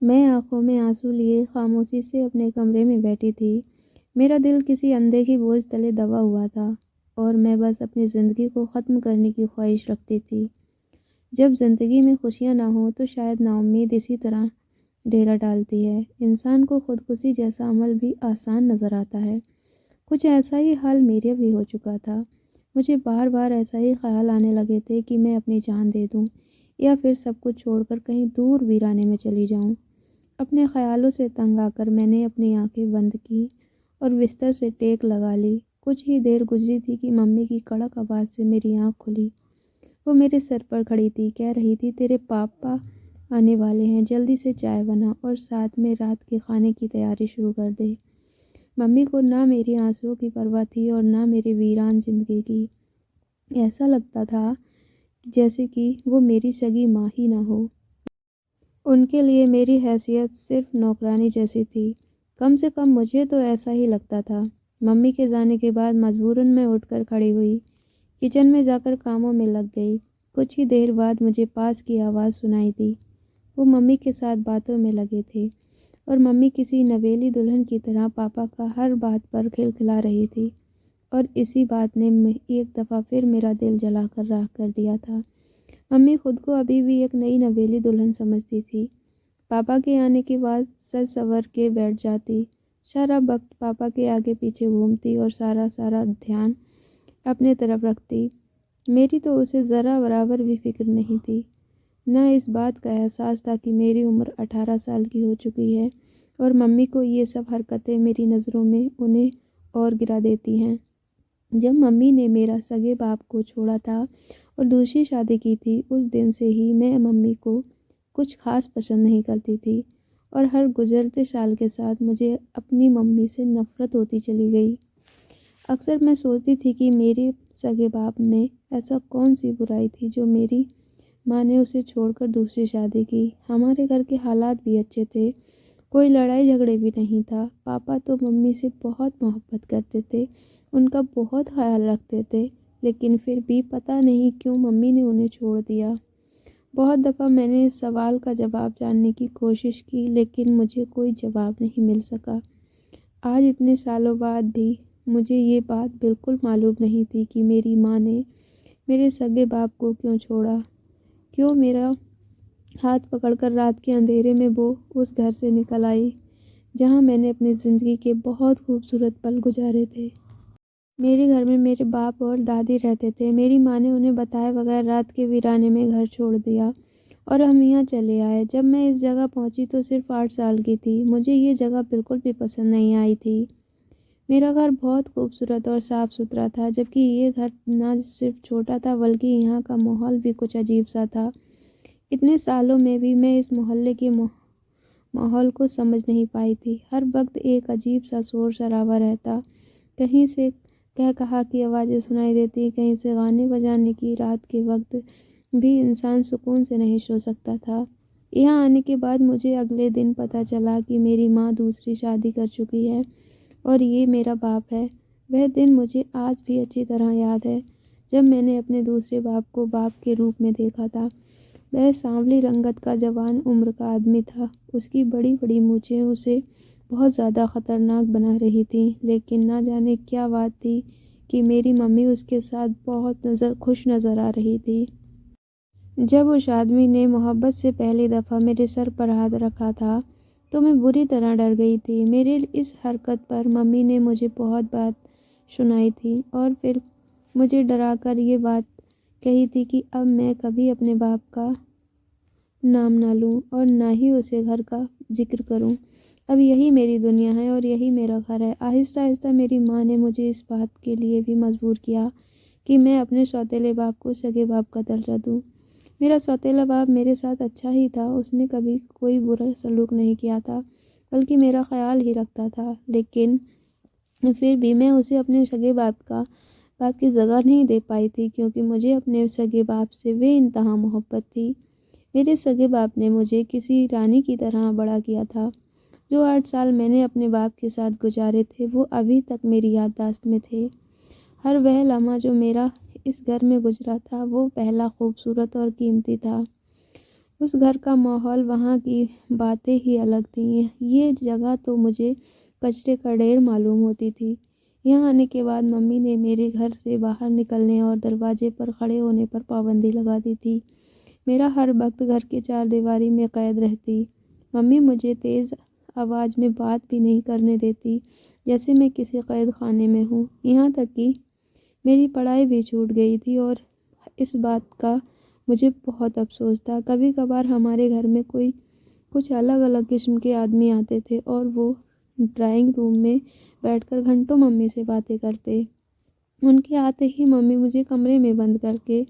मैं आँखों में आँसू लिए खामोशी से अपने कमरे में बैठी थी। मेरा दिल किसी अनदेखी बोझ तले दबा हुआ था और मैं बस अपनी ज़िंदगी को ख़त्म करने की ख्वाहिश रखती थी। जब ज़िंदगी में खुशियाँ ना हों तो शायद नाउम्मीद इसी तरह डेरा डालती है। इंसान को खुदकुशी जैसा अमल भी आसान नज़र आता है। कुछ ऐसा ही हाल मेरे भी हो चुका था। मुझे बार-बार ऐसा ही ख़्याल आने लगे थे कि मैं अपनी जान दे दूँ या फिर सब कुछ छोड़कर कहीं दूर वीराने में चली जाऊँ। अपने ख़्यालों से तंग आकर मैंने अपनी आंखें बंद की और बिस्तर से टेक लगा ली। कुछ ही देर गुजरी थी कि मम्मी की कड़क आवाज़ से मेरी आंख खुली। वो मेरे सर पर खड़ी थी, कह रही थी, तेरे पापा आने वाले हैं, जल्दी से चाय बना और साथ में रात के खाने की तैयारी शुरू कर दे। मम्मी को ना मेरे आंसुओं की परवाह थी और ना मेरी वीरान जिंदगी की। ऐसा लगता था जैसे कि वो मेरी सगी माँ ही ना हो। उनके लिए मेरी हैसियत सिर्फ नौकरानी जैसी थी। कम से कम मुझे तो ऐसा ही लगता था। मम्मी के जाने के बाद मजबूरन मैं उठकर खड़ी हुई, किचन में जाकर कामों में लग गई। कुछ ही देर बाद मुझे पास की आवाज़ सुनाई दी। वो मम्मी के साथ बातों में लगे थे और मम्मी किसी नवेली दुल्हन की तरह पापा का हर बात पर खिलखिला रही थी। और इसी बात ने एक दफ़ा फिर मेरा दिल जलाकर राख कर दिया था। मम्मी खुद को अभी भी एक नई नवेली दुल्हन समझती थी। पापा के आने के बाद सज संवर के बैठ जाती, सारा वक्त पापा के आगे पीछे घूमती और सारा सारा ध्यान अपने तरफ रखती। मेरी तो उसे ज़रा बराबर भी फिक्र नहीं थी। न इस बात का एहसास था कि मेरी उम्र 18 साल की हो चुकी है और मम्मी को ये सब हरकतें मेरी नज़रों में उन्हें और गिरा देती हैं। जब मम्मी ने मेरा सगे बाप को छोड़ा था और दूसरी शादी की थी, उस दिन से ही मैं मम्मी को कुछ खास पसंद नहीं करती थी और हर गुजरते साल के साथ मुझे अपनी मम्मी से नफ़रत होती चली गई। अक्सर मैं सोचती थी कि मेरे सगे बाप में ऐसा कौन सी बुराई थी जो मेरी माँ ने उसे छोड़कर दूसरी शादी की। हमारे घर के हालात भी अच्छे थे, कोई लड़ाई झगड़े भी नहीं था। पापा तो मम्मी से बहुत मोहब्बत करते थे, उनका बहुत ख्याल रखते थे, लेकिन फिर भी पता नहीं क्यों मम्मी ने उन्हें छोड़ दिया। बहुत दफ़ा मैंने इस सवाल का जवाब जानने की कोशिश की, लेकिन मुझे कोई जवाब नहीं मिल सका। आज इतने सालों बाद भी मुझे ये बात बिल्कुल मालूम नहीं थी कि मेरी माँ ने मेरे सगे बाप को क्यों छोड़ा, क्यों मेरा हाथ पकड़कर रात के अंधेरे में वो उस घर से निकल आई जहाँ मैंने अपनी ज़िंदगी के बहुत खूबसूरत पल गुजारे थे। मेरे घर में मेरे बाप और दादी रहते थे। मेरी माँ ने उन्हें बताए बगैर रात के वीराने में घर छोड़ दिया और हम यहाँ चले आए। जब मैं इस जगह पहुँची तो सिर्फ 8 साल की थी। मुझे ये जगह बिल्कुल भी पसंद नहीं आई थी। मेरा घर बहुत खूबसूरत और साफ़ सुथरा था, जबकि ये घर ना सिर्फ छोटा था बल्कि यहाँ का माहौल भी कुछ अजीब सा था। इतने सालों में भी मैं इस मोहल्ले के माहौल को समझ नहीं पाई थी। हर वक्त एक अजीब सा शोर शराबा रहता, कहीं से कह कहा की आवाज़ें सुनाई देती, कहीं से गाने बजाने की। रात के वक्त भी इंसान सुकून से नहीं सो सकता था। यहाँ आने के बाद मुझे अगले दिन पता चला कि मेरी माँ दूसरी शादी कर चुकी है और ये मेरा बाप है। वह दिन मुझे आज भी अच्छी तरह याद है जब मैंने अपने दूसरे बाप को बाप के रूप में देखा था। वह सांवली रंगत का जवान उम्र का आदमी था। उसकी बड़ी बड़ी मूछें उसे बहुत ज़्यादा ख़तरनाक बना रही थी, लेकिन ना जाने क्या बात थी कि मेरी मम्मी उसके साथ बहुत खुश नज़र आ रही थी। जब उस आदमी ने मोहब्बत से पहली दफ़ा मेरे सर पर हाथ रखा था तो मैं बुरी तरह डर गई थी। मेरे इस हरकत पर मम्मी ने मुझे बहुत बात सुनाई थी और फिर मुझे डराकर ये बात कही थी कि अब मैं कभी अपने बाप का नाम ना लूँ और ना ही उसे घर का जिक्र करूँ। अब यही मेरी दुनिया है और यही मेरा घर है। आहिस्ता आहिस्ता मेरी माँ ने मुझे इस बात के लिए भी मजबूर किया कि मैं अपने सौतेले बाप को सगे बाप का दर्जा दूँ। मेरा सौतेला बाप मेरे साथ अच्छा ही था, उसने कभी कोई बुरा सलूक नहीं किया था, बल्कि मेरा ख्याल ही रखता था। लेकिन फिर भी मैं उसे अपने सगे बाप की जगह नहीं दे पाई थी, क्योंकि मुझे अपने सगे बाप से बेइंतहा मोहब्बत थी। मेरे सगे बाप ने मुझे किसी रानी की तरह बड़ा किया था। जो 8 साल मैंने अपने बाप के साथ गुजारे थे वो अभी तक मेरी याददाश्त में थे। हर वह लम्हा जो मेरा इस घर में गुजरा था वो पहला खूबसूरत और कीमती था। उस घर का माहौल, वहाँ की बातें ही अलग थीं। ये जगह तो मुझे कचरे का ढेर मालूम होती थी। यहाँ आने के बाद मम्मी ने मेरे घर से बाहर निकलने और दरवाजे पर खड़े होने पर पाबंदी लगा दी थी। मेरा हर वक्त घर की चारदीवारी में कैद रहती। मम्मी मुझे तेज़ आवाज़ में बात भी नहीं करने देती, जैसे मैं किसी कैद खाने में हूँ। यहाँ तक कि मेरी पढ़ाई भी छूट गई थी और इस बात का मुझे बहुत अफसोस था। कभी कभार हमारे घर में कुछ अलग अलग किस्म के आदमी आते थे और वो ड्राइंग रूम में बैठकर घंटों मम्मी से बातें करते। उनके आते ही मम्मी मुझे कमरे में बंद करके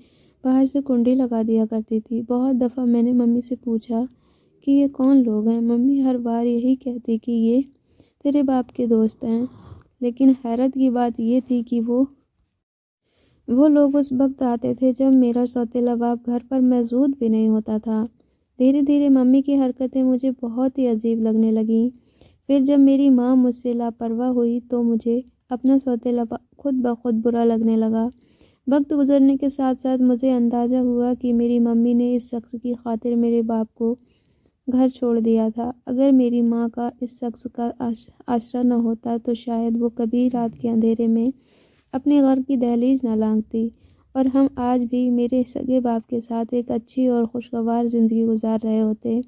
बाहर से कुंडी लगा दिया करती थी। बहुत दफ़ा मैंने मम्मी से पूछा कि ये कौन लोग हैं। मम्मी हर बार यही कहती कि ये तेरे बाप के दोस्त हैं। लेकिन हैरत की बात ये थी कि वो लोग उस वक्त आते थे जब मेरा सौतेला बाप घर पर मौजूद भी नहीं होता था। धीरे धीरे मम्मी की हरकतें मुझे बहुत ही अजीब लगने लगीं। फिर जब मेरी माँ मुझसे लापरवाह हुई तो मुझे अपना सौतेला बाप खुद ब खुद बुरा लगने लगा। वक्त गुजरने के साथ साथ मुझे अंदाज़ा हुआ कि मेरी मम्मी ने इस शख्स की खातिर मेरे बाप को घर छोड़ दिया था। अगर मेरी माँ का इस शख्स का आसरा न होता तो शायद वो कभी रात के अंधेरे में अपने घर की दहलीज न लांघती और हम आज भी मेरे सगे बाप के साथ एक अच्छी और खुशगवार ज़िंदगी गुजार रहे होते।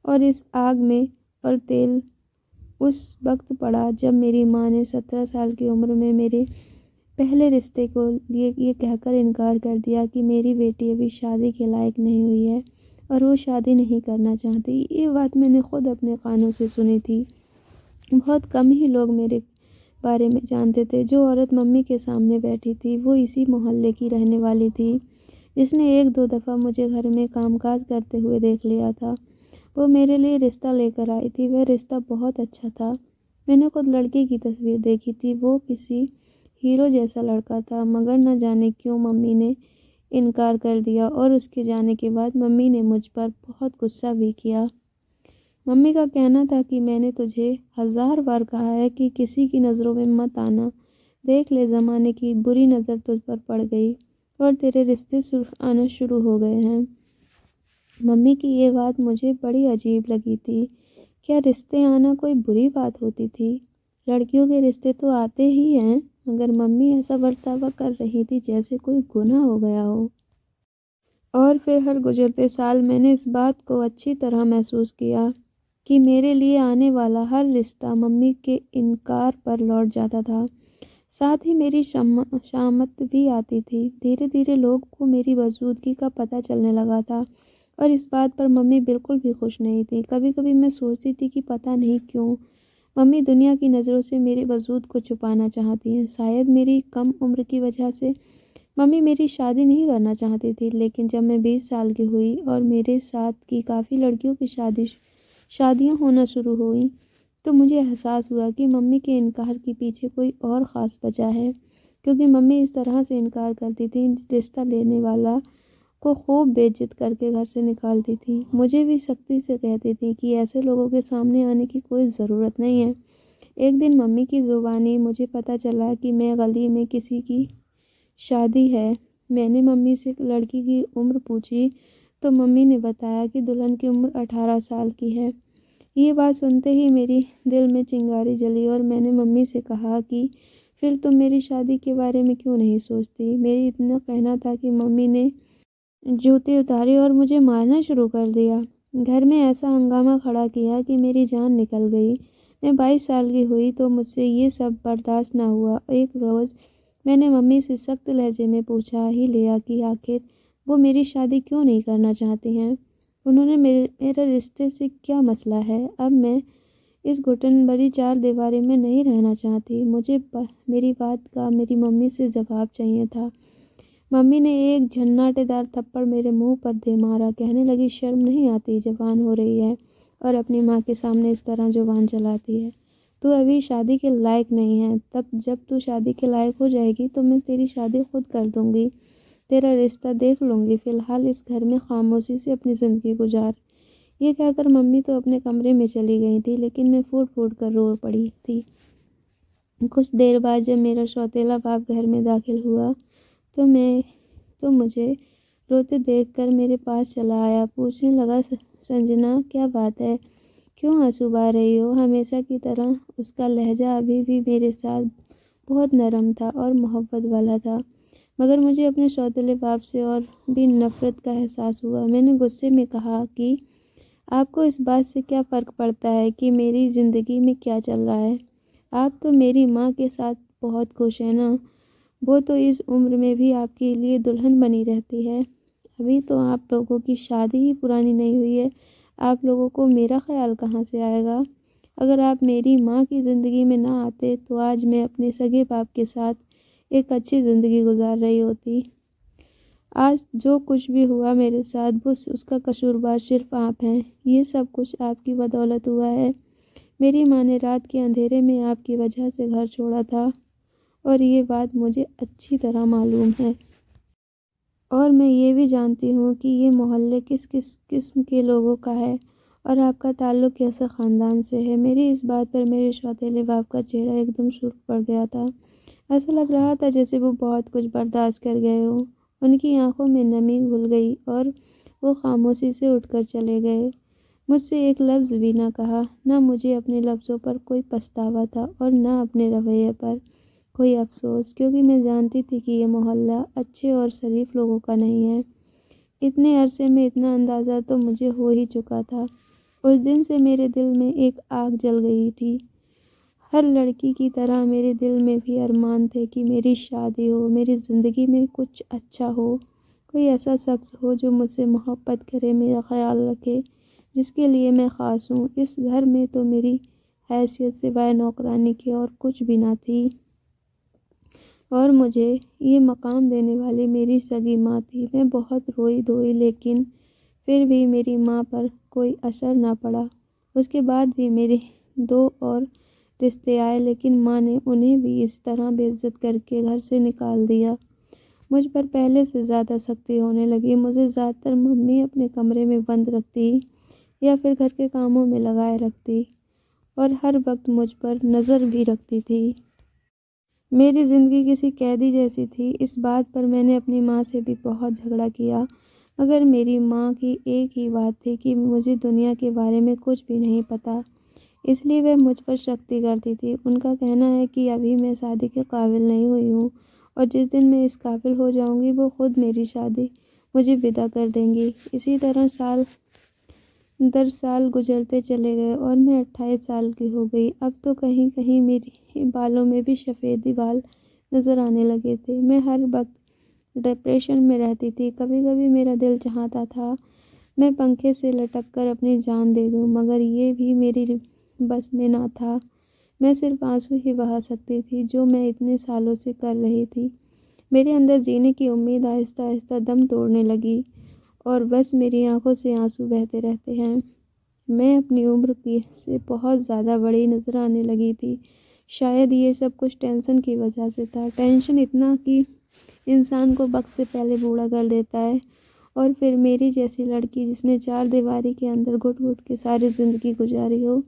और इस आग में और तेल उस वक्त पड़ा जब मेरी माँ ने 17 साल की उम्र में मेरे पहले रिश्ते को लिए ये कहकर इनकार कर दिया कि मेरी बेटी अभी शादी के लायक नहीं हुई है और वो शादी नहीं करना चाहती। ये बात मैंने खुद अपने कानों से सुनी थी। बहुत कम ही लोग मेरे बारे में जानते थे। जो औरत मम्मी के सामने बैठी थी वो इसी मोहल्ले की रहने वाली थी, जिसने एक दो दफ़ा मुझे घर में कामकाज करते हुए देख लिया था। वो मेरे लिए रिश्ता लेकर आई थी। वह रिश्ता बहुत अच्छा था। मैंने खुद लड़के की तस्वीर देखी थी। वो किसी हीरो जैसा लड़का था, मगर न जाने क्यों मम्मी ने इनकार कर दिया और उसके जाने के बाद मम्मी ने मुझ पर बहुत गुस्सा भी किया। मम्मी का कहना था कि मैंने तुझे 1000 बार कहा है कि किसी की नज़रों में मत आना। देख ले, ज़माने की बुरी नज़र तुझ पर पड़ गई और तेरे रिश्ते आना शुरू हो गए हैं। मम्मी की ये बात मुझे बड़ी अजीब लगी थी। क्या रिश्ते आना कोई बुरी बात होती थी? लड़कियों के रिश्ते तो आते ही हैं, मगर मम्मी ऐसा बर्ताव कर रही थी जैसे कोई गुनाह हो गया हो। और फिर हर गुजरते साल मैंने इस बात को अच्छी तरह महसूस किया कि मेरे लिए आने वाला हर रिश्ता मम्मी के इनकार पर लौट जाता था। साथ ही मेरी शामत भी आती थी। धीरे धीरे लोग को मेरी मौजूदगी का पता चलने लगा था और इस बात पर मम्मी बिल्कुल भी खुश नहीं थी। कभी कभी मैं सोचती थी कि पता नहीं क्यों मम्मी दुनिया की नज़रों से मेरे वजूद को छुपाना चाहती हैं। शायद मेरी कम उम्र की वजह से मम्मी मेरी शादी नहीं करना चाहती थी। लेकिन जब मैं 20 साल की हुई और मेरे साथ की काफ़ी लड़कियों की शादियाँ होना शुरू हुई तो मुझे एहसास हुआ कि मम्मी के इनकार के पीछे कोई और ख़ास वजह है। क्योंकि मम्मी इस तरह से इनकार करती थी, रिश्ता लेने वाला को खूब बेइज्जत करके घर से निकालती थी। मुझे भी सख्ती से कहती थी कि ऐसे लोगों के सामने आने की कोई ज़रूरत नहीं है। एक दिन मम्मी की ज़ुबानी मुझे पता चला कि मैं गली में किसी की शादी है। मैंने मम्मी से लड़की की उम्र पूछी तो मम्मी ने बताया कि दुल्हन की उम्र 18 साल की है। ये बात सुनते ही मेरी दिल में चिंगारी जली और मैंने मम्मी से कहा कि फिर तुम मेरी शादी के बारे में क्यों नहीं सोचती। मेरी इतना कहना था कि मम्मी ने जूते उतारे और मुझे मारना शुरू कर दिया। घर में ऐसा हंगामा खड़ा किया कि मेरी जान निकल गई। मैं 22 साल की हुई तो मुझसे ये सब बर्दाश्त ना हुआ। एक रोज़ मैंने मम्मी से सख्त लहजे में पूछा ही लिया कि आखिर वो मेरी शादी क्यों नहीं करना चाहती हैं। उन्होंने मेरे रिश्ते से क्या मसला है। अब मैं इस घुटन भरी चार दीवारी में नहीं रहना चाहती। मुझे मेरी बात का मेरी मम्मी से जवाब चाहिए था। मम्मी ने एक झन्नाटेदार थप्पड़ मेरे मुंह पर दे मारा। कहने लगी, शर्म नहीं आती, जवान हो रही है और अपनी माँ के सामने इस तरह जुबान चलाती है। तू अभी शादी के लायक नहीं है। तब जब तू शादी के लायक हो जाएगी तो मैं तेरी शादी खुद कर दूंगी, तेरा रिश्ता देख लूँगी। फ़िलहाल इस घर में खामोशी से अपनी ज़िंदगी गुजार। ये कहकर मम्मी तो अपने कमरे में चली गई थी, लेकिन मैं फूट फूट कर रो पड़ी थी। कुछ देर बाद जब मेरा सौतेला बाप घर में दाखिल हुआ तो मुझे रोते देखकर मेरे पास चला आया। पूछने लगा, संजना क्या बात है, क्यों आंसू बहा रही हो? हमेशा की तरह उसका लहजा अभी भी मेरे साथ बहुत नरम था और मोहब्बत वाला था, मगर मुझे अपने सौतेले बाप से और भी नफरत का एहसास हुआ। मैंने गुस्से में कहा कि आपको इस बात से क्या फ़र्क पड़ता है कि मेरी ज़िंदगी में क्या चल रहा है? आप तो मेरी माँ के साथ बहुत खुश हैं ना? वो तो इस उम्र में भी आपके लिए दुल्हन बनी रहती है। अभी तो आप लोगों की शादी ही पुरानी नहीं हुई है। आप लोगों को मेरा ख्याल कहाँ से आएगा? अगर आप मेरी माँ की ज़िंदगी में ना आते तो आज मैं अपने सगे बाप के साथ एक अच्छी ज़िंदगी गुजार रही होती। आज जो कुछ भी हुआ मेरे साथ वो उसका कसूरवार सिर्फ आप हैं। ये सब कुछ आपकी बदौलत हुआ है। मेरी माँ ने रात के अंधेरे में आपकी वजह से घर छोड़ा था और ये बात मुझे अच्छी तरह मालूम है। और मैं ये भी जानती हूँ कि ये मोहल्ले किस किस किस्म के लोगों का है और आपका ताल्लुक़ कैसे ख़ानदान से है। मेरी इस बात पर मेरे सौतेले बाप का चेहरा एकदम सुर्ख पड़ गया था। ऐसा लग रहा था जैसे वो बहुत कुछ बर्दाश्त कर गए हों। उनकी आंखों में नमी घुल गई और वो खामोशी से उठकर चले गए। मुझसे एक लफ्ज़ भी ना कहा। ना मुझे अपने लफ्ज़ों पर कोई पछतावा था और ना अपने रवैये पर कोई अफसोस, क्योंकि मैं जानती थी कि ये मोहल्ला अच्छे और शरीफ लोगों का नहीं है। इतने अरसे में इतना अंदाज़ा तो मुझे हो ही चुका था। उस दिन से मेरे दिल में एक आग जल गई थी। हर लड़की की तरह मेरे दिल में भी अरमान थे कि मेरी शादी हो, मेरी ज़िंदगी में कुछ अच्छा हो, कोई ऐसा शख्स हो जो मुझसे मोहब्बत करे, मेरा ख्याल रखे, जिसके लिए मैं ख़ास हूँ। इस घर में तो मेरी हैसियत सिवाय नौकरानी के और कुछ भी ना थी और मुझे ये मकाम देने वाली मेरी सगी माँ थी। मैं बहुत रोई धोई, लेकिन फिर भी मेरी माँ पर कोई असर ना पड़ा। उसके बाद भी मेरे 2 और रिश्ते आए, लेकिन माँ ने उन्हें भी इस तरह बेइज्जत करके घर से निकाल दिया। मुझ पर पहले से ज़्यादा सख्ती होने लगी। मुझे ज़्यादातर मम्मी अपने कमरे में बंद रखती या फिर घर के कामों में लगाए रखती और हर वक्त मुझ पर नज़र भी रखती थी। मेरी ज़िंदगी किसी कैदी जैसी थी। इस बात पर मैंने अपनी माँ से भी बहुत झगड़ा किया, मगर मेरी माँ की एक ही बात थी कि मुझे दुनिया के बारे में कुछ भी नहीं पता, इसलिए वह मुझ पर सख्ती करती थी। उनका कहना है कि अभी मैं शादी के काबिल नहीं हुई हूँ और जिस दिन मैं इस काबिल हो जाऊँगी वो खुद मेरी शादी मुझे विदा कर देंगी। इसी तरह साल दर साल गुजरते चले गए और मैं 28 साल की हो गई। अब तो कहीं कहीं मेरे बालों में भी सफ़ेदी बाल नज़र आने लगे थे। मैं हर वक्त डिप्रेशन में रहती थी। कभी कभी मेरा दिल चाहता था मैं पंखे से लटक कर अपनी जान दे दूं, मगर ये भी मेरी बस में ना था। मैं सिर्फ आंसू ही बहा सकती थी, जो मैं इतने सालों से कर रही थी। मेरे अंदर जीने की उम्मीद आहिस्ता आहिस्ता दम तोड़ने लगी और बस मेरी आंखों से आंसू बहते रहते हैं। मैं अपनी उम्र की से बहुत ज़्यादा बड़ी नज़र आने लगी थी। शायद ये सब कुछ टेंशन की वजह से था। टेंशन इतना कि इंसान को वक्त से पहले बूढ़ा कर देता है। और फिर मेरी जैसी लड़की जिसने 4 दीवारी के अंदर घुट घुट के सारी ज़िंदगी गुजारी हो,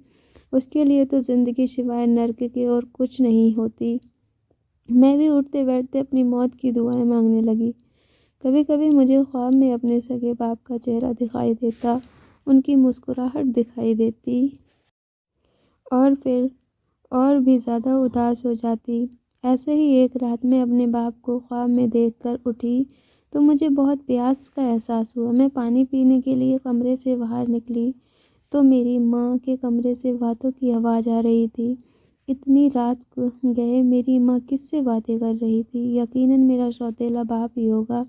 उसके लिए तो ज़िंदगी सिवाय नर्क के और कुछ नहीं होती। मैं भी उठते बैठते अपनी मौत की दुआएं मांगने लगी। कभी कभी मुझे ख्वाब में अपने सगे बाप का चेहरा दिखाई देता, उनकी मुस्कुराहट दिखाई देती और फिर और भी ज़्यादा उदास हो जाती। ऐसे ही एक रात में अपने बाप को ख्वाब में देखकर उठी तो मुझे बहुत प्यास का एहसास हुआ। मैं पानी पीने के लिए कमरे से बाहर निकली तो मेरी माँ के कमरे से बातों की आवाज़ आ रही थी। इतनी रात को गए मेरी माँ किससे बातें कर रही थी? यकीनन मेरा सौतेला बाप ही होगा।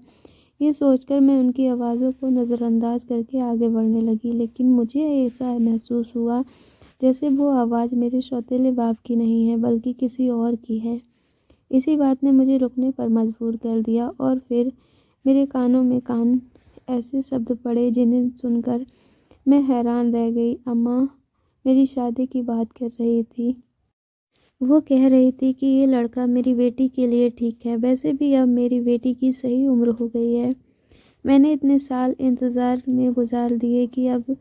ये सोचकर मैं उनकी आवाज़ों को नज़रअंदाज करके आगे बढ़ने लगी, लेकिन मुझे ऐसा महसूस हुआ जैसे वो आवाज़ मेरे सौतेले बाप की नहीं है बल्कि किसी और की है। इसी बात ने मुझे रुकने पर मजबूर कर दिया और फिर मेरे कानों में ऐसे शब्द पड़े जिन्हें सुनकर मैं हैरान रह गई। अम्मा मेरी शादी की बात कर रही थी। वो कह रही थी कि ये लड़का मेरी बेटी के लिए ठीक है। वैसे भी अब मेरी बेटी की सही उम्र हो गई है। मैंने इतने साल इंतज़ार में गुजार दिए कि अब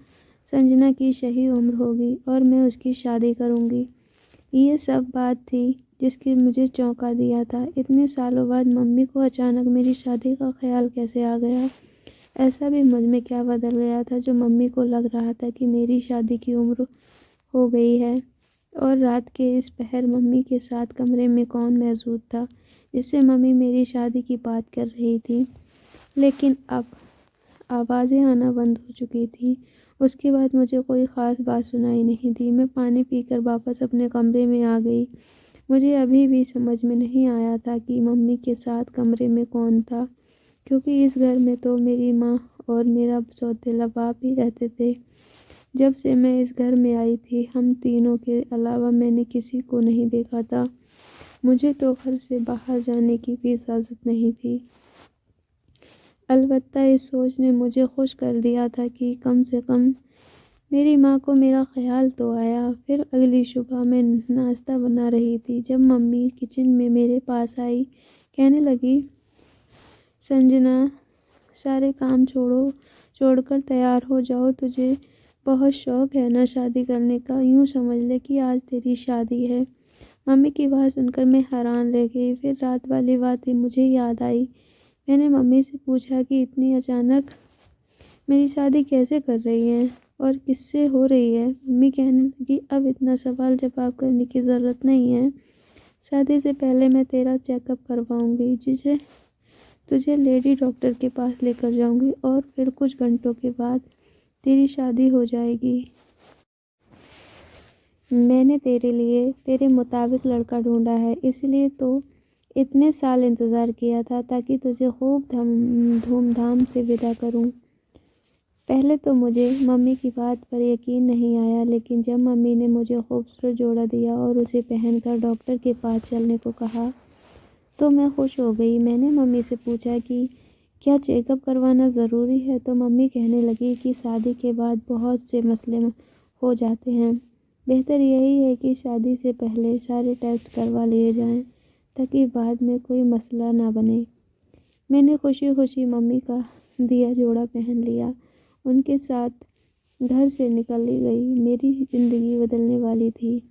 संजना की सही उम्र होगी और मैं उसकी शादी करूँगी। ये सब बात थी जिसकी मुझे चौंका दिया था। इतने सालों बाद मम्मी को अचानक मेरी शादी का ख्याल कैसे आ गया? ऐसा भी मुझ में क्या बदल गया था जो मम्मी को लग रहा था कि मेरी शादी की उम्र हो गई है। और रात के इस पहर मम्मी के साथ कमरे में कौन मौजूद था जिससे मम्मी मेरी शादी की बात कर रही थी। लेकिन अब आवाज़ें आना बंद हो चुकी थी। उसके बाद मुझे कोई ख़ास बात सुनाई नहीं दी। मैं पानी पीकर वापस अपने कमरे में आ गई। मुझे अभी भी समझ में नहीं आया था कि मम्मी के साथ कमरे में कौन था, क्योंकि इस घर में तो मेरी माँ और मेरा सौतेला बाप ही रहते थे। जब से मैं इस घर में आई थी, हम तीनों के अलावा मैंने किसी को नहीं देखा था। मुझे तो घर से बाहर जाने की भी इजाज़त नहीं थी। अलबत्ता इस सोच ने मुझे खुश कर दिया था कि कम से कम मेरी माँ को मेरा ख्याल तो आया। फिर अगली सुबह मैं नाश्ता बना रही थी जब मम्मी किचन में मेरे पास आई। कहने लगी, संजना, सारे काम छोड़कर तैयार हो जाओ। तुझे बहुत शौक है ना शादी करने का। यूँ समझ ले कि आज तेरी शादी है। मम्मी की बात सुनकर मैं हैरान रह गई। फिर रात वाली बात ही मुझे याद आई। मैंने मम्मी से पूछा कि इतनी अचानक मेरी शादी कैसे कर रही हैं और किससे हो रही है। मम्मी कहने लगी, अब इतना सवाल जवाब करने की ज़रूरत नहीं है। शादी से पहले मैं तेरा चेकअप करवाऊंगी, जिसे तुझे लेडी डॉक्टर के पास लेकर जाऊंगी और फिर कुछ घंटों के बाद तेरी शादी हो जाएगी। मैंने तेरे लिए तेरे मुताबिक लड़का ढूंढा है, इसलिए तो इतने साल इंतज़ार किया था ताकि तुझे खूब धूमधाम से विदा करूं। पहले तो मुझे मम्मी की बात पर यकीन नहीं आया, लेकिन जब मम्मी ने मुझे खूबसूरत जोड़ा दिया और उसे पहनकर डॉक्टर के पास चलने को कहा तो मैं खुश हो गई। मैंने मम्मी से पूछा कि क्या चेकअप करवाना ज़रूरी है, तो मम्मी कहने लगी कि शादी के बाद बहुत से मसले हो जाते हैं। बेहतर यही है कि शादी से पहले सारे टेस्ट करवा लिए जाएं ताकि बाद में कोई मसला ना बने। मैंने खुशी खुशी मम्मी का दिया जोड़ा पहन लिया। उनके साथ घर से निकल गई। मेरी ज़िंदगी बदलने वाली थी।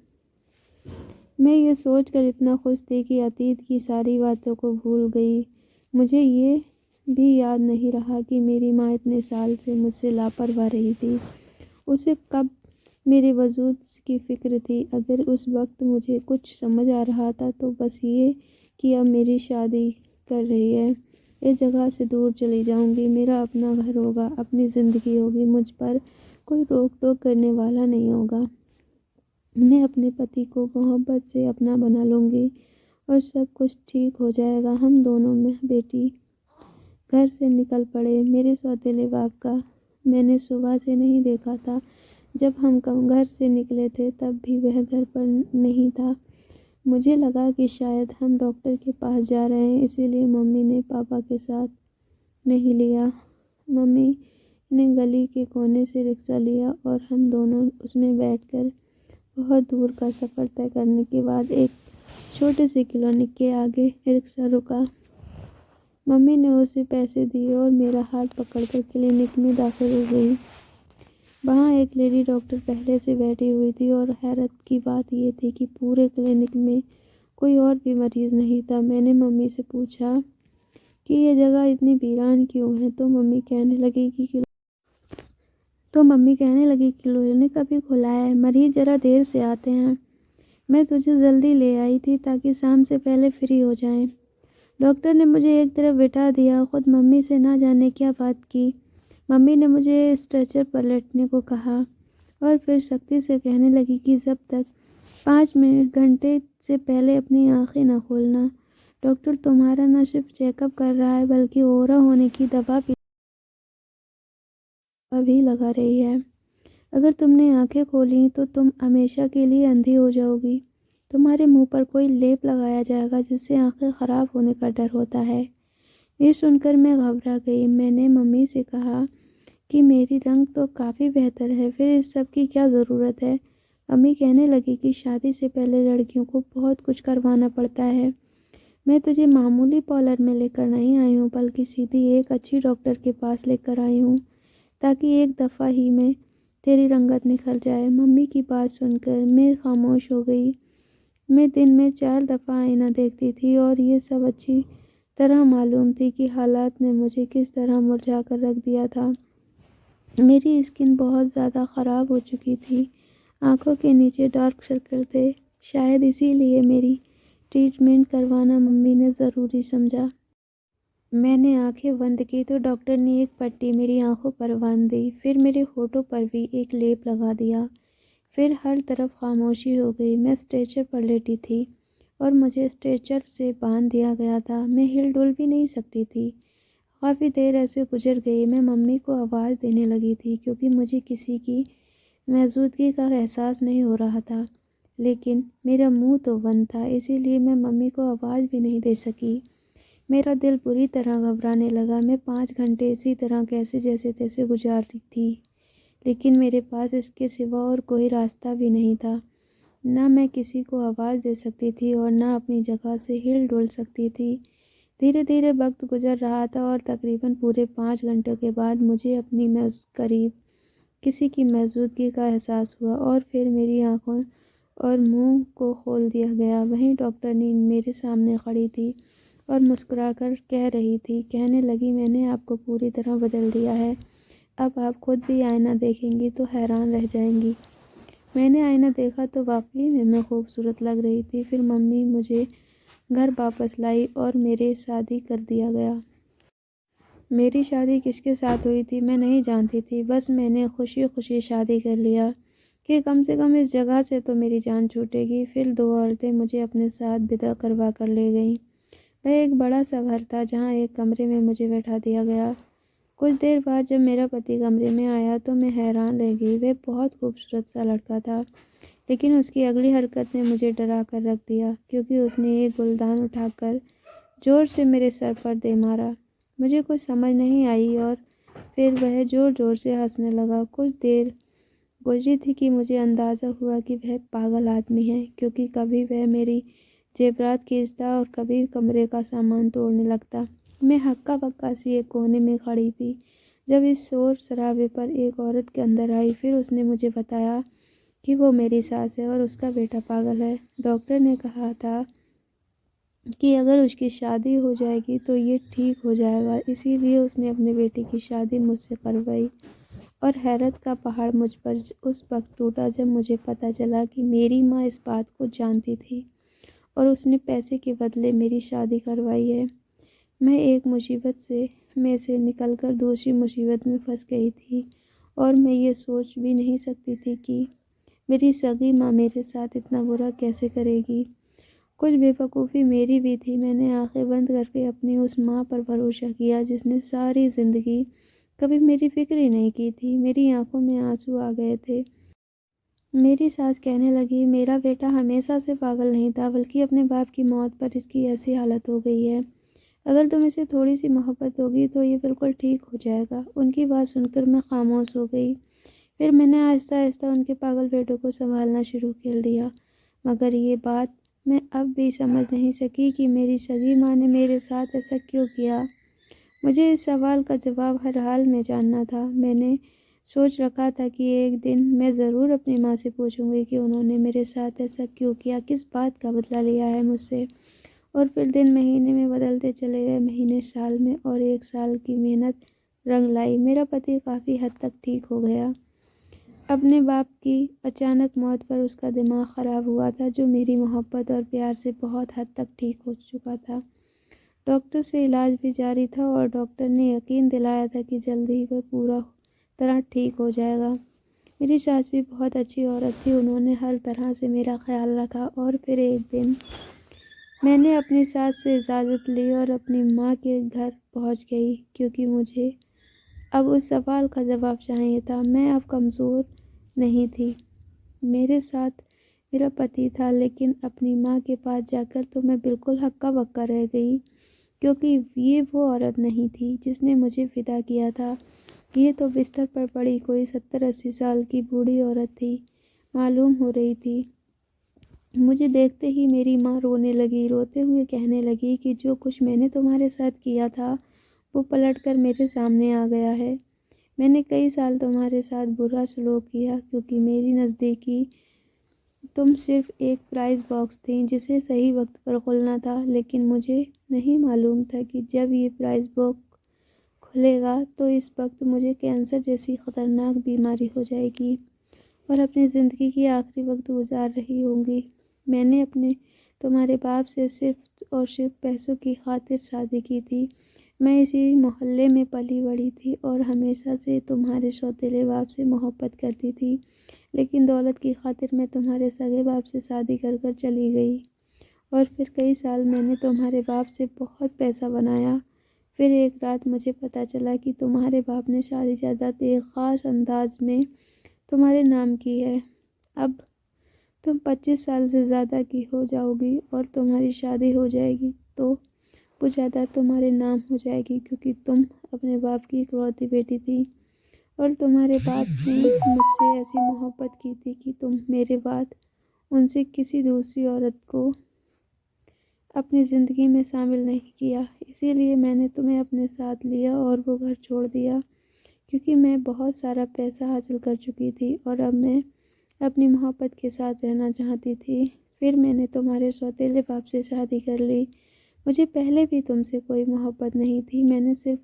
मैं ये सोचकर इतना खुश थी कि अतीत की सारी बातों को भूल गई। मुझे ये भी याद नहीं रहा कि मेरी माँ इतने साल से मुझसे लापरवाह रही थी। उसे कब मेरे वजूद की फ़िक्र थी। अगर उस वक्त मुझे कुछ समझ आ रहा था तो बस ये कि अब मेरी शादी कर रही है, इस जगह से दूर चली जाऊंगी। मेरा अपना घर होगा, अपनी ज़िंदगी होगी, मुझ पर कोई रोक टोक करने वाला नहीं होगा। मैं अपने पति को मोहब्बत से अपना बना लूँगी और सब कुछ ठीक हो जाएगा। हम दोनों में बेटी घर से निकल पड़े। मेरे सौतेले बाप का मैंने सुबह से नहीं देखा था। जब हम घर से निकले थे तब भी वह घर पर नहीं था। मुझे लगा कि शायद हम डॉक्टर के पास जा रहे हैं, इसीलिए मम्मी ने पापा के साथ नहीं लिया। मम्मी ने गली के कोने से रिक्शा लिया और हम दोनों उसमें बैठकर बहुत दूर का सफ़र तय करने के बाद एक छोटे से क्लिनिक के आगे रिक्शा रुका। मम्मी ने उसे पैसे दिए और मेरा हाथ पकड़कर क्लिनिक में दाखिल हो गई। वहाँ एक लेडी डॉक्टर पहले से बैठी हुई थी और हैरत की बात यह थी कि पूरे क्लिनिक में कोई और भी मरीज़ नहीं था। मैंने मम्मी से पूछा कि ये जगह इतनी वीरान क्यों है, तो मम्मी कहने लगी कि क्लिनिक अभी खुला है, मरीज़ ज़रा देर से आते हैं। मैं तुझे जल्दी ले आई थी ताकि शाम से पहले फ्री हो जाएं। डॉक्टर ने मुझे एक तरफ बिठा दिया, खुद मम्मी से ना जाने क्या बात की। मम्मी ने मुझे स्ट्रेचर पर लेटने को कहा और फिर सख्ती से कहने लगी कि जब तक 5 घंटे से पहले अपनी आंखें न खोलना। डॉक्टर तुम्हारा न सिर्फ चेकअप कर रहा है बल्कि ओरा होने की दवा भी लगा रही है। अगर तुमने आंखें खोली तो तुम हमेशा के लिए अंधी हो जाओगी। तुम्हारे मुंह पर कोई लेप लगाया जाएगा जिससे आंखें ख़राब होने का डर होता है। ये सुनकर मैं घबरा गई। मैंने मम्मी से कहा कि मेरी रंग तो काफ़ी बेहतर है, फिर इस सब की क्या ज़रूरत है। मम्मी कहने लगी कि शादी से पहले लड़कियों को बहुत कुछ करवाना पड़ता है। मैं तुझे मामूली पार्लर में लेकर नहीं आई हूँ बल्कि सीधी एक अच्छी डॉक्टर के पास लेकर आई हूँ ताकि एक दफ़ा ही में तेरी रंगत निखर जाए। मम्मी की बात सुनकर मैं खामोश हो गई। मैं दिन में 4 दफ़ा आईना देखती थी और ये सब अच्छी तरह मालूम थी कि हालात ने मुझे किस तरह मुरझा कर रख दिया था। मेरी स्किन बहुत ज़्यादा ख़राब हो चुकी थी, आँखों के नीचे डार्क सर्कल थे। शायद इसीलिए मेरी ट्रीटमेंट करवाना मम्मी ने ज़रूरी समझा। मैंने आंखें बंद की तो डॉक्टर ने एक पट्टी मेरी आंखों पर बांध दी, फिर मेरे होठों पर भी एक लेप लगा दिया। फिर हर तरफ खामोशी हो गई। मैं स्ट्रेचर पर लेटी थी और मुझे स्ट्रेचर से बांध दिया गया था। मैं हिल डुल भी नहीं सकती थी। काफ़ी देर ऐसे गुजर गई। मैं मम्मी को आवाज़ देने लगी थी क्योंकि मुझे किसी की मौजूदगी का एहसास नहीं हो रहा था, लेकिन मेरा मुंह तो बंद था, इसीलिए मैं मम्मी को आवाज़ भी नहीं दे सकी। मेरा दिल बुरी तरह घबराने लगा। मैं 5 घंटे इसी तरह कैसे जैसे तैसे गुजार रही थी, लेकिन मेरे पास इसके सिवा और कोई रास्ता भी नहीं था। ना मैं किसी को आवाज़ दे सकती थी और ना अपनी जगह से हिल डुल सकती थी। धीरे धीरे वक्त गुजर रहा था और तकरीबन पूरे 5 घंटों के बाद मुझे अपनी करीब किसी की मौजूदगी का एहसास हुआ और फिर मेरी आंखों और मुंह को खोल दिया गया। वहीं डॉक्टरनी मेरे सामने खड़ी थी और मुस्कुराकर कह रही थी, कहने लगी, मैंने आपको पूरी तरह बदल दिया है। अब आप खुद भी आईना देखेंगी तो हैरान रह जाएंगी। मैंने आईना देखा तो वाकई में मैं खूबसूरत लग रही थी। फिर मम्मी मुझे घर वापस लाई और मेरे शादी कर दिया गया। मेरी शादी किसके साथ हुई थी मैं नहीं जानती थी। बस मैंने खुशी खुशी शादी कर लिया कि कम से कम इस जगह से तो मेरी जान छूटेगी। फिर 2 औरतें मुझे अपने साथ विदा करवा कर ले गईं। वह एक बड़ा सा घर था जहाँ एक कमरे में मुझे बैठा दिया गया। कुछ देर बाद जब मेरा पति कमरे में आया तो मैं हैरान रह गई। वह बहुत खूबसूरत सा लड़का था, लेकिन उसकी अगली हरकत ने मुझे डरा कर रख दिया, क्योंकि उसने एक गुलदान उठाकर ज़ोर से मेरे सर पर दे मारा। मुझे कुछ समझ नहीं आई और फिर वह ज़ोर ज़ोर से हंसने लगा। कुछ देर गुजरी थी कि मुझे अंदाज़ा हुआ कि वह पागल आदमी है, क्योंकि कभी वह मेरी जेवरात खींचता और कभी कमरे का सामान तोड़ने लगता। मैं हक्का बक्का सी एक कोने में खड़ी थी जब इस शोर शराबे पर एक औरत के अंदर आई। फिर उसने मुझे बताया कि वो मेरी सास है और उसका बेटा पागल है। डॉक्टर ने कहा था कि अगर उसकी शादी हो जाएगी तो ये ठीक हो जाएगा, इसीलिए उसने अपने बेटे की शादी मुझसे करवाई। और हैरत का पहाड़ मुझ पर उस वक्त टूटा जब मुझे पता चला कि मेरी माँ इस बात को जानती थी और उसने पैसे के बदले मेरी शादी करवाई है। मैं एक मुसीबत से निकलकर दूसरी मुसीबत में फंस गई थी और मैं ये सोच भी नहीं सकती थी कि मेरी सगी माँ मेरे साथ इतना बुरा कैसे करेगी। कुछ बेवकूफ़ी मेरी भी थी। मैंने आंखें बंद करके अपनी उस माँ पर भरोसा किया जिसने सारी ज़िंदगी कभी मेरी फिक्र ही नहीं की थी। मेरी आंखों में आंसू आ गए थे। मेरी सास कहने लगी, मेरा बेटा हमेशा से पागल नहीं था, बल्कि अपने बाप की मौत पर इसकी ऐसी हालत हो गई है। अगर तुम इसे थोड़ी सी मोहब्बत होगी तो ये बिल्कुल ठीक हो जाएगा। उनकी बात सुनकर मैं खामोश हो गई। फिर मैंने आहिस्ता आहिस्ता उनके पागल बेटों को संभालना शुरू कर दिया, मगर ये बात मैं अब भी समझ नहीं सकी कि मेरी सगी माँ ने मेरे साथ ऐसा क्यों किया। मुझे इस सवाल का जवाब हर हाल में जानना था। मैंने सोच रखा था कि एक दिन मैं ज़रूर अपनी माँ से पूछूंगी कि उन्होंने मेरे साथ ऐसा क्यों किया, किस बात का बदला लिया है मुझसे। और फिर दिन महीने में बदलते चले गए, महीने साल में, और 1 साल की मेहनत रंग लाई। मेरा पति काफ़ी हद तक ठीक हो गया। अपने बाप की अचानक मौत पर उसका दिमाग ख़राब हुआ था, जो मेरी मोहब्बत और प्यार से बहुत हद तक ठीक हो चुका था। डॉक्टर से इलाज भी जारी था और डॉक्टर ने यकीन दिलाया था कि जल्द ही वह पूरा तरह ठीक हो जाएगा। मेरी सास भी बहुत अच्छी औरत थी। उन्होंने हर तरह से मेरा ख्याल रखा। और फिर एक दिन मैंने अपनी सास से इजाज़त ली और अपनी माँ के घर पहुँच गई, क्योंकि मुझे अब उस सवाल का जवाब चाहिए था। मैं अब कमज़ोर नहीं थी। मेरे साथ मेरा पति था, लेकिन अपनी माँ के पास जाकर तो मैं बिल्कुल हक्का बक्का रह गई, क्योंकि ये वो औरत नहीं थी जिसने मुझे विदा किया था। ये तो बिस्तर पर पड़ी कोई 70-80 साल की बूढ़ी औरत थी मालूम हो रही थी। मुझे देखते ही मेरी माँ रोने लगी। रोते हुए कहने लगी कि जो कुछ मैंने तुम्हारे साथ किया था वो पलटकर मेरे सामने आ गया है। मैंने कई साल तुम्हारे साथ बुरा सलूक किया, क्योंकि मेरी नज़दीकी तुम सिर्फ एक प्राइस बॉक्स थी जिसे सही वक्त पर खोलना था, लेकिन मुझे नहीं मालूम था कि जब ये प्राइस बॉक्स खुलेगा तो इस वक्त मुझे कैंसर जैसी ख़तरनाक बीमारी हो जाएगी और अपनी ज़िंदगी की आखिरी वक्त गुजार रही होंगी। मैंने तुम्हारे बाप से सिर्फ और सिर्फ पैसों की खातिर शादी की थी। मैं इसी मोहल्ले में पली बड़ी थी और हमेशा से तुम्हारे सौतेले बाप से मोहब्बत करती थी, लेकिन दौलत की खातिर मैं तुम्हारे सगे बाप से शादी कर कर चली गई और फिर कई साल मैंने तुम्हारे बाप से बहुत पैसा बनाया। फिर एक रात मुझे पता चला कि तुम्हारे बाप ने शादी जायदाद एक ख़ास अंदाज में तुम्हारे नाम की है। अब तुम 25 साल से ज़्यादा की हो जाओगी और तुम्हारी शादी हो जाएगी तो वो जायदाद तुम्हारे नाम हो जाएगी, क्योंकि तुम अपने बाप की इकलौती बेटी थी और तुम्हारे बाप ने मुझसे ऐसी मोहब्बत की थी कि तुम मेरे बाद उनसे किसी दूसरी औरत को अपनी ज़िंदगी में शामिल नहीं किया। इसीलिए मैंने तुम्हें अपने साथ लिया और वो घर छोड़ दिया, क्योंकि मैं बहुत सारा पैसा हासिल कर चुकी थी और अब मैं अपनी मोहब्बत के साथ रहना चाहती थी। फिर मैंने तुम्हारे सौतेले बाप से शादी कर ली। मुझे पहले भी तुमसे कोई मोहब्बत नहीं थी, मैंने सिर्फ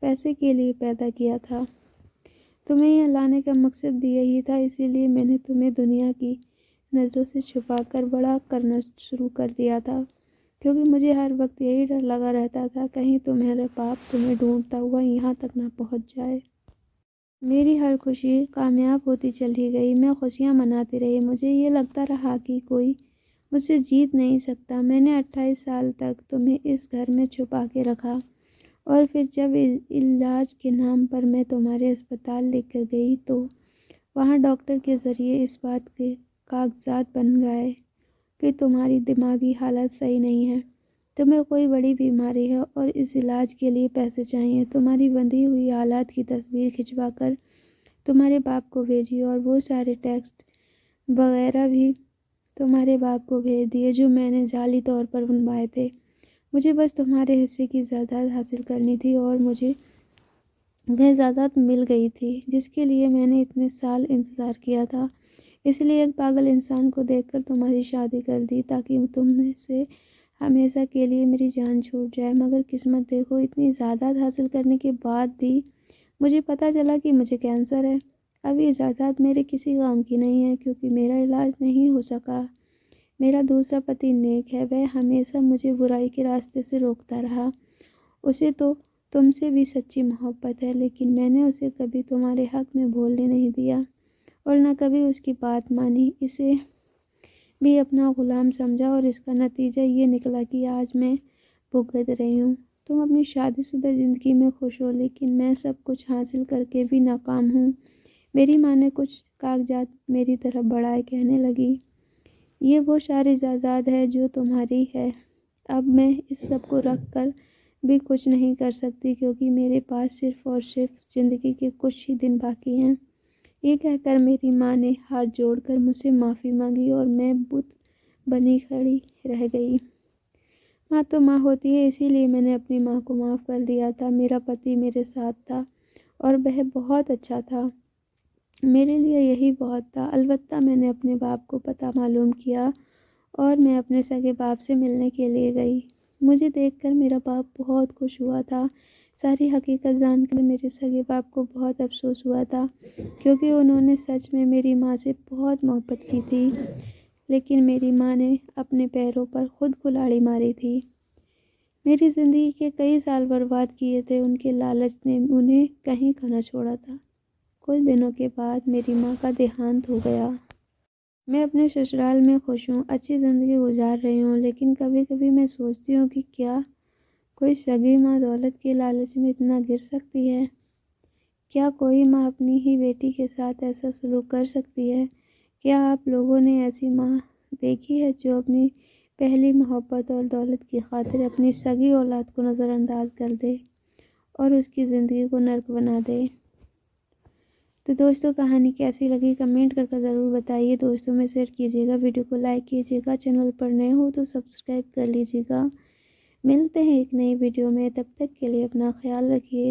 पैसे के लिए पैदा किया था। तुम्हें यहाँ लाने का मकसद भी यही था, इसीलिए मैंने तुम्हें दुनिया की नज़रों से छुपाकर बड़ा करना शुरू कर दिया था, क्योंकि मुझे हर वक्त यही डर लगा रहता था कहीं तुम्हारे बाप तुम्हें ढूंढता हुआ यहाँ तक ना पहुँच जाए। मेरी हर खुशी कामयाब होती चली गई। मैं खुशियाँ मनाती रही। मुझे ये लगता रहा कि कोई मुझसे जीत नहीं सकता। मैंने 28 साल तक तुम्हें इस घर में छुपा के रखा और फिर जब इलाज के नाम पर मैं तुम्हारे अस्पताल लेकर गई तो वहाँ डॉक्टर के ज़रिए इस बात के कागजात बन गए कि तुम्हारी दिमागी हालत सही नहीं है, तुम्हें कोई बड़ी बीमारी है और इस इलाज के लिए पैसे चाहिए। तुम्हारी बंधी हुई हालात की तस्वीर खिंचवाकर तुम्हारे बाप को भेजी और वो सारे टेक्स्ट वगैरह भी तुम्हारे बाप को भेज दिए जो मैंने जाली तौर पर बनवाए थे। मुझे बस तुम्हारे हिस्से की जायदाद हासिल करनी थी और मुझे वह जायदाद मिल गई थी जिसके लिए मैंने इतने साल इंतज़ार किया था। इसलिए एक पागल इंसान को देखकर तुम्हारी शादी कर दी ताकि तुमसे हमेशा के लिए मेरी जान छूट जाए। मगर किस्मत देखो, इतनी जायदाद हासिल करने के बाद भी मुझे पता चला कि मुझे कैंसर है। अब ये जायदाद मेरे किसी काम की नहीं है, क्योंकि मेरा इलाज नहीं हो सका। मेरा दूसरा पति नेक है, वह हमेशा मुझे बुराई के रास्ते से रोकता रहा। उसे तो तुमसे भी सच्ची मोहब्बत है, लेकिन मैंने उसे कभी तुम्हारे हक में बोलने नहीं दिया और न कभी उसकी बात मानी। इसे भी अपना गुलाम समझा और इसका नतीजा ये निकला कि आज मैं भुगत रही हूँ। तुम अपनी शादीशुदा ज़िंदगी में खुश हो, लेकिन मैं सब कुछ हासिल करके भी नाकाम हूँ। मेरी माँ ने कुछ कागजात मेरी तरफ बढ़ाए कहने लगी, ये वो सारी जायदाद है जो तुम्हारी है। अब मैं इस सब को रख कर भी कुछ नहीं कर सकती, क्योंकि मेरे पास सिर्फ और सिर्फ ज़िंदगी के कुछ ही दिन बाकी हैं। ये कहकर मेरी माँ ने हाथ जोड़कर मुझसे माफ़ी मांगी और मैं बुत बनी खड़ी रह गई। माँ तो माँ होती है, इसीलिए मैंने अपनी माँ को माफ़ कर दिया था। मेरा पति मेरे साथ था और वह बहुत अच्छा था। मेरे लिए यही बहुत था। अलबत्ता मैंने अपने बाप को पता मालूम किया और मैं अपने सगे बाप से मिलने के लिए गई। मुझे देखकर मेरा बाप बहुत खुश हुआ था। सारी हकीकत जानकर मेरे सगे बाप को बहुत अफसोस हुआ था, क्योंकि उन्होंने सच में मेरी माँ से बहुत मोहब्बत की थी, लेकिन मेरी माँ ने अपने पैरों पर खुद कुल्हाड़ी मारी थी। मेरी ज़िंदगी के कई साल बर्बाद किए थे, उनके लालच ने उन्हें कहीं का न छोड़ा था। कुछ दिनों के बाद मेरी माँ का देहांत हो गया। मैं अपने ससुराल में खुश हूँ, अच्छी ज़िंदगी गुजार रही हूँ, लेकिन कभी कभी मैं सोचती हूँ कि क्या कोई सगी माँ दौलत के लालच में इतना गिर सकती है? क्या कोई माँ अपनी ही बेटी के साथ ऐसा सलूक कर सकती है? क्या आप लोगों ने ऐसी माँ देखी है जो अपनी पहली मोहब्बत और दौलत की खातिर अपनी सगी औलाद को नज़रअंदाज कर दे और उसकी ज़िंदगी को नर्क बना दे? तो दोस्तों, कहानी कैसी लगी कमेंट करके ज़रूर बताइए। दोस्तों में शेयर कीजिएगा, वीडियो को लाइक कीजिएगा, चैनल पर नए हो तो सब्सक्राइब कर लीजिएगा। मिलते हैं एक नई वीडियो में, तब तक के लिए अपना ख्याल रखिए।